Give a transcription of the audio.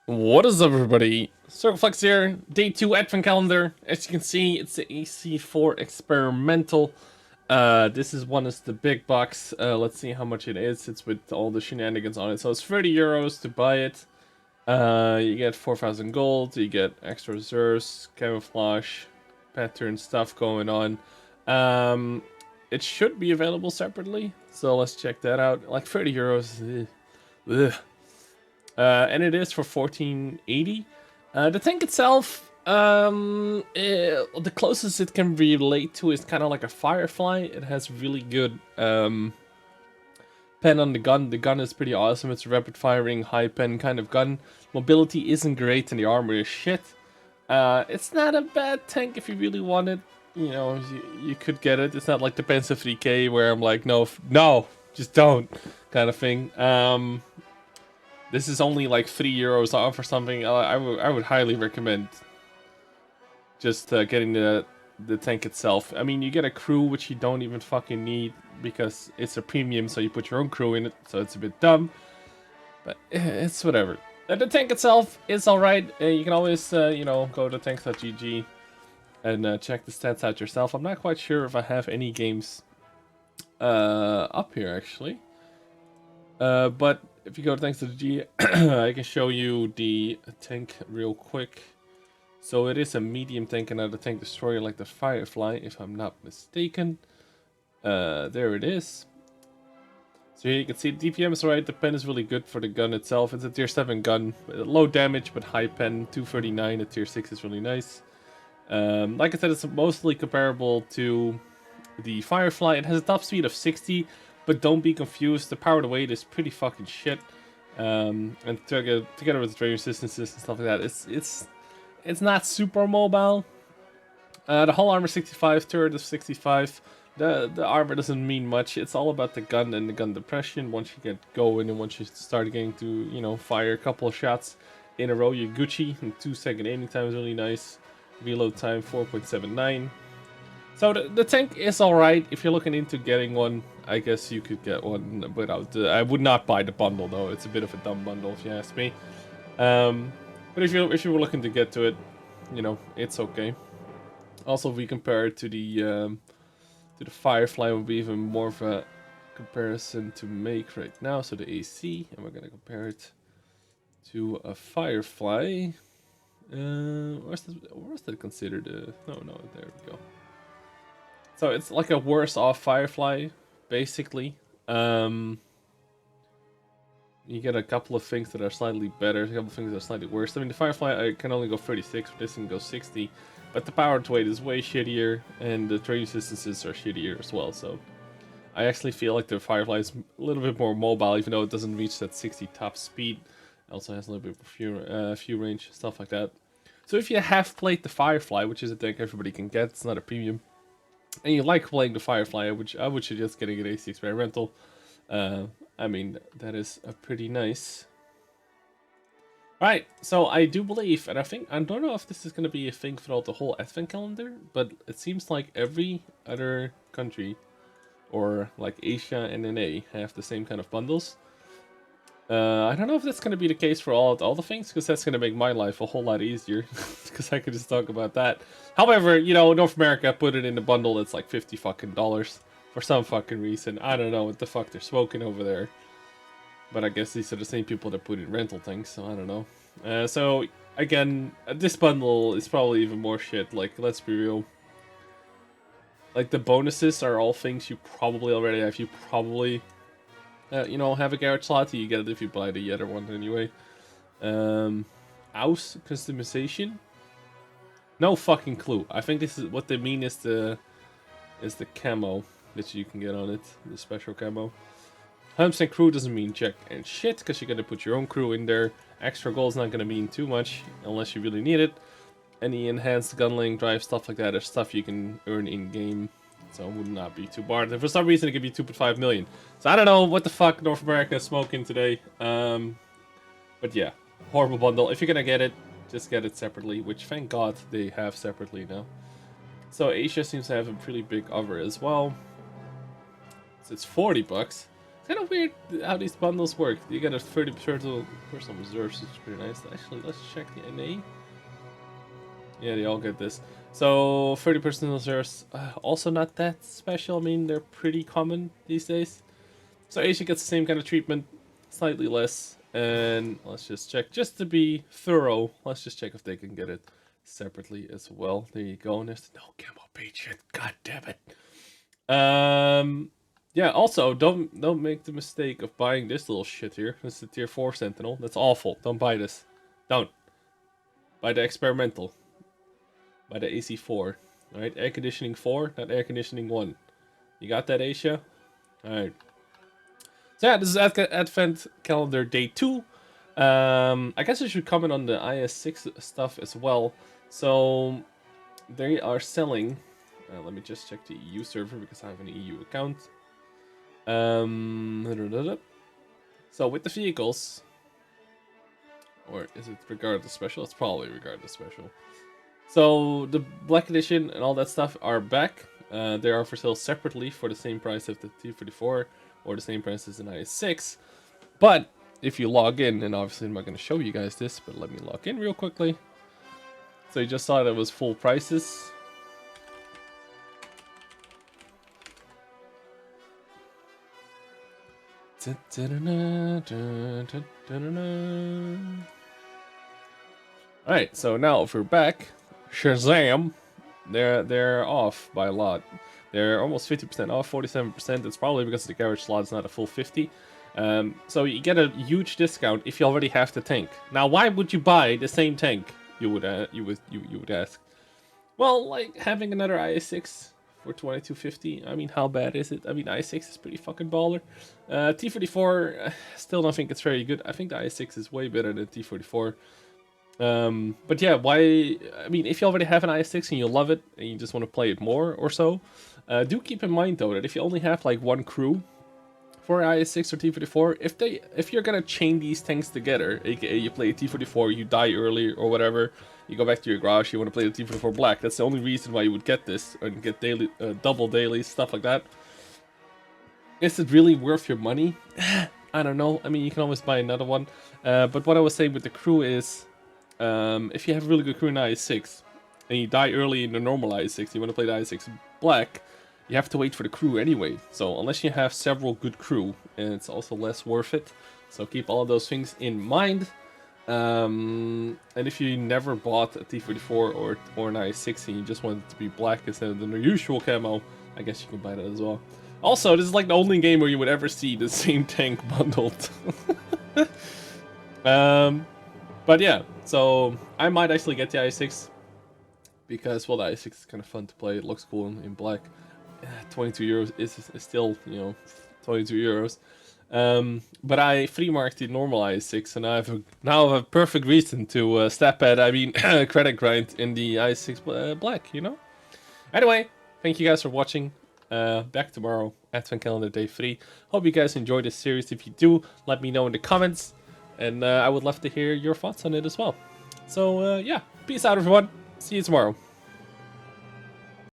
What is up, everybody? Circon here, day 2 advent calendar. As you can see, it's the AC4 experimental. This is one is the big box. Let's see how much it is. It's with all the shenanigans on it. So it's 30 euros to buy it. You get 4,000 gold, you get extra reserves, camouflage, pattern stuff going on. It should be available separately, so let's check that out. Like 30 euros. Ugh. And it is for 1480. The tank itself, the closest it can relate to is kind of like a Firefly. It has really good pen on the gun. The gun is pretty awesome. It's a rapid firing, high pen kind of gun. Mobility isn't great, and the armor is shit. It's not a bad tank if you really want it. You know, you could get it. It's not like the Pen 50K where I'm like, no, just don't, kind of thing. This is only like 3 euros off or something. I would highly recommend just getting the tank itself. I mean, you get a crew, which you don't even fucking need because it's a premium, so you put your own crew in it, so it's a bit dumb. But it's whatever. The tank itself is alright. You can always, you know, go to tanks.gg and check the stats out yourself. I'm not quite sure if I have any games up here, actually. But if you go to thanks to the G, I can show you the tank real quick. So it is a medium tank and not a tank destroyer like the Firefly, if I'm not mistaken. There it is. So here you can see the DPM is right. The pen is really good for the gun itself. It's a tier 7 gun, low damage but high pen. 239 at tier 6 is really nice. Like I said, it's mostly comparable to the Firefly. It has a top speed of 60. But don't be confused, the power to weight is pretty fucking shit. And together with the trade resistances and stuff like that, it's not super mobile. The hull armor 65, turret is 65. The armor doesn't mean much. It's all about the gun and the gun depression. Once you get going and once you start getting to, you know, fire a couple of shots in a row, you're Gucci. And 2-second aiming time is really nice. Reload time 4.79. So the tank is alright. If you're looking into getting one, I guess you could get one without I would not buy the bundle though. It's a bit of a dumb bundle if you ask me. But if you were looking to get to it, you know, it's okay. Also, if we compare it to the Firefly, would be even more of a comparison to make right now. So the AC, and we're gonna compare it to a Firefly. Where's that considered? No, there we go. So it's like a worse off Firefly, basically. You get a couple of things that are slightly better, a couple of things that are slightly worse. I mean, the Firefly can only go 36, this can go 60, but the power to weight is way shittier, and the trade resistances are shittier as well. So I actually feel like the Firefly is a little bit more mobile, even though it doesn't reach that 60 top speed. It also has a little bit of few range, stuff like that. So if you have played the Firefly, which is a tank everybody can get, it's not a premium, and you like playing the Firefly, I would suggest getting an AC Experimental. I mean, that is pretty nice. Right, so I do believe, and I don't know if this is going to be a thing throughout the whole advent calendar, but it seems like every other country, or like Asia and NA, have the same kind of bundles. I don't know if that's going to be the case for all the things, because that's going to make my life a whole lot easier, because I could just talk about that. However, you know, North America put it in a bundle that's like $50 fucking for some fucking reason. I don't know what the fuck they're smoking over there. But I guess these are the same people that put in rental things, so I don't know. So, again, this bundle is probably even more shit. Like, let's be real. Like, the bonuses are all things you probably already have. You probably... you know, have a garage slot. You get it if you buy the other one anyway. House customization. No fucking clue. I think this is what they mean is the camo that you can get on it, the special camo. 100% crew doesn't mean jack and shit because you're gonna put your own crew in there. Extra gold is not gonna mean too much unless you really need it. Any enhanced gunling, drive, stuff like that are stuff you can earn in game. So it would not be too barred. And for some reason it could be 2.5 million. So I don't know what the fuck North America is smoking today. But yeah, horrible bundle. If you're gonna get it, just get it separately, which thank God they have separately now. So Asia seems to have a pretty big offer as well. So it's $40. Kind of weird how these bundles work. You get a 30% personal reserves, which is pretty nice. Actually, let's check the NA. Yeah, they all get this. So 30% reserves, also not that special. I mean, they're pretty common these days. So Asia gets the same kind of treatment, slightly less. And let's just check, just to be thorough, let's just check if they can get it separately as well. There you go. And there's no camo page yet. God damn it. Yeah, also, don't make the mistake of buying this little shit here. This is the tier 4 Sentinel. That's awful. Don't buy this. Don't. Buy the experimental. Buy the AC4. Alright, air conditioning 4, not air conditioning 1. You got that, Asia? Alright. So yeah, this is Advent Calendar Day 2. I guess I should comment on the IS6 stuff as well. So, they are selling... let me just check the EU server because I have an EU account. So with the vehicles, or is it regardless special? It's probably regardless special. So the Black Edition and all that stuff are back. They are for sale separately for the same price of the T44 or the same price as an IS6. But if you log in, and obviously I'm not going to show you guys this, but let me log in real quickly. So you just saw that it was full prices. Alright, so now if we're back, Shazam, they're off by a lot. They're almost 50% off, 47%. It's probably because the garage slot is not a full 50. So you get a huge discount if you already have the tank. Now, why would you buy the same tank? You would ask. Well, like having another IS6 for 2250. I mean, how bad is it? I mean, IS6 is pretty fucking baller. T44, still don't think it's very good. I think the IS6 is way better than T44. But yeah, why? I mean, if you already have an IS6 and you love it and you just want to play it more or so, do keep in mind though that if you only have like one crew for IS6 or T44, if you're gonna chain these tanks together, aka you play a T44, you die early or whatever, you go back to your garage, you want to play the T44 Black. That's the only reason why you would get this and get daily, double dailies, stuff like that. Is it really worth your money? I don't know. I mean, you can always buy another one. But what I was saying with the crew is, if you have a really good crew in IS6 and you die early in the normal IS6, you want to play the IS6 Black, you have to wait for the crew anyway. So unless you have several good crew, and it's also less worth it. So keep all of those things in mind. And if you never bought a T44 or an IS6 and you just want it to be black instead of the usual camo, I guess you can buy that as well. Also, this is like the only game where you would ever see the same tank bundled. But yeah, so I might actually get the IS6 because, well, the IS6 is kind of fun to play. It looks cool in black. 22 euros is still, you know, 22 euros. But I free marked the normal IS6, and now I have a perfect reason to step at, credit grind in the IS6 Black, you know? Anyway, thank you guys for watching. Back tomorrow, Advent Calendar Day 3. Hope you guys enjoyed this series. If you do, let me know in the comments, and I would love to hear your thoughts on it as well. So, yeah, peace out, everyone. See you tomorrow.